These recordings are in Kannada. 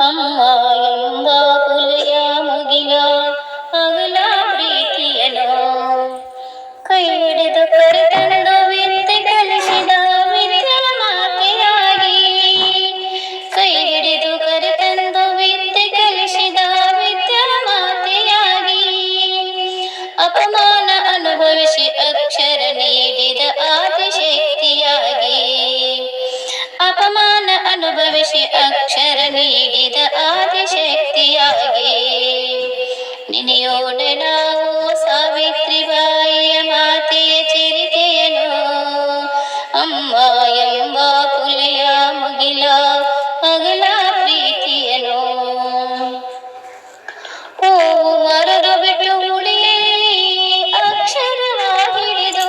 ಅಮ್ಮ ಎಂಬ ಪುಲಿಯ ಮುಗಿಲ ಅಗಲ ಪ್ರೀತಿಯನು ಕೈ ಹಿಡಿದು ಕರೆತಂದು ವಿದ್ಯೆ ಕಲಿಸಿದ ವಿದ್ಯಾ ಮಾತೆಯಾಗಿ ಕೈ ಹಿಡಿದು ಕರೆತಂದು ವಿದ್ಯೆ ಕಲಿಸಿದ ವಿದ್ಯಾ ಮಾತೆಯಾಗಿ ಅಪಮಾನ ಅನುಭವಿಸಿ ಅಕ್ಷರ ನೀಡಿದ ಆದಿಶಕ್ತಿಯಾಗಿ ಅಪಮಾನ ಅನುಭವಿಸಿ ಅಕ್ಷರ ನೀಡಿದ ಆದಿಶಕ್ತಿಯಾಗಿ ನೆನೆಯೋಣ ನಾವು ಸಾವಿತ್ರಿಬಾಯಿಯ ಮಾತೆಯ ಚರಿತೆಯನು ಅಮ್ಮ ಎಂಬ ಪುಲಿಯ ಮುಗಿಲ ಅಗಲ ಪ್ರೀತಿಯನು ಹೂವು ಮರದು ಬಿಟ್ಟು ಉಳಿಯಲ್ಲಿ ಅಕ್ಷರವ ಹಿಡಿದು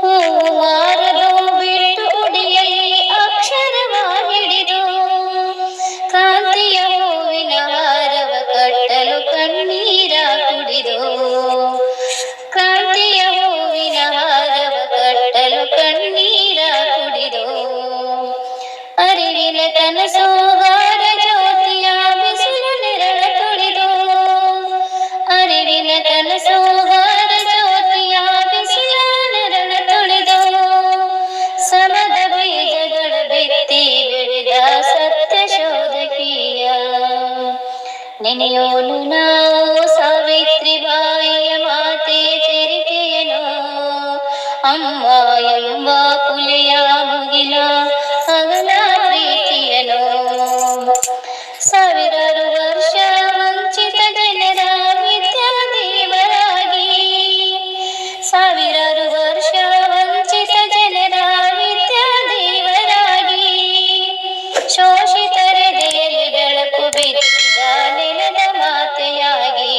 ಹೂವು ಮಾರದು ಬಿಟ್ಟು ಉಡಿಯಲ್ಲಿ ಅಕ್ಷರವ ಹಿಡಿದು ಕಾಂತಿಯ ಹೂವಿನ ಹಾರವ ಕಟ್ಟಲು ಕಣ್ಣೀರ ಕುಡಿದು ಕಾಂತಿಯ ಹೂವಿನ ಹಾರವ ಕಟ್ಟಲು ಕಣ್ಣೀರ ಕುಡಿದು ಅರಿವಿನ ಕನಸುಗಾರ ಜ್ಯೋತಿಯ ಬಿಸಿಲು ನೆರಳ ತುಳಿದು ಅರಿವಿನ ಕನಸುಗಾರ ಜ್ಯೋತಿಯ ಬಿಸಿಲ ನೆರಳ ತುಳಿದು ಸಮದ ಬೀಜಗಳ ಬಿತ್ತಿ ಬೆಳೆದ ಸತ್ಯ ಶೋಧಕೀಯ ನೆನೆಯೋನು ನಾವು ಸಾವಿತ್ರಿಬಾಯಿಯ ಮಾತೆಯ ಚರಿತೆಯನು ಅಮ್ಮ ಎಂಬ ಪುಲಿಯ ಮುಗಿಲ ಅಗಲ ಪ್ರೀತಿಯನು ಸಾವಿರಾರು ವರ್ಷ ವಂಚಿತ ಜನರ ವಿದ್ಯಾದೇವರಾಗಿ ಸಾವಿರಾರು ವರ್ಷ ವಂಚಿತ ಜನರ ವಿದ್ಯಾದೇವರಾಗಿ ಶೋಷಿತರೆದೆಯಲ್ಲಿ ಬೆಳಕು ಬಿತ್ತಿದ ನೆಲದ ಮಾತೆಯಾಗಿ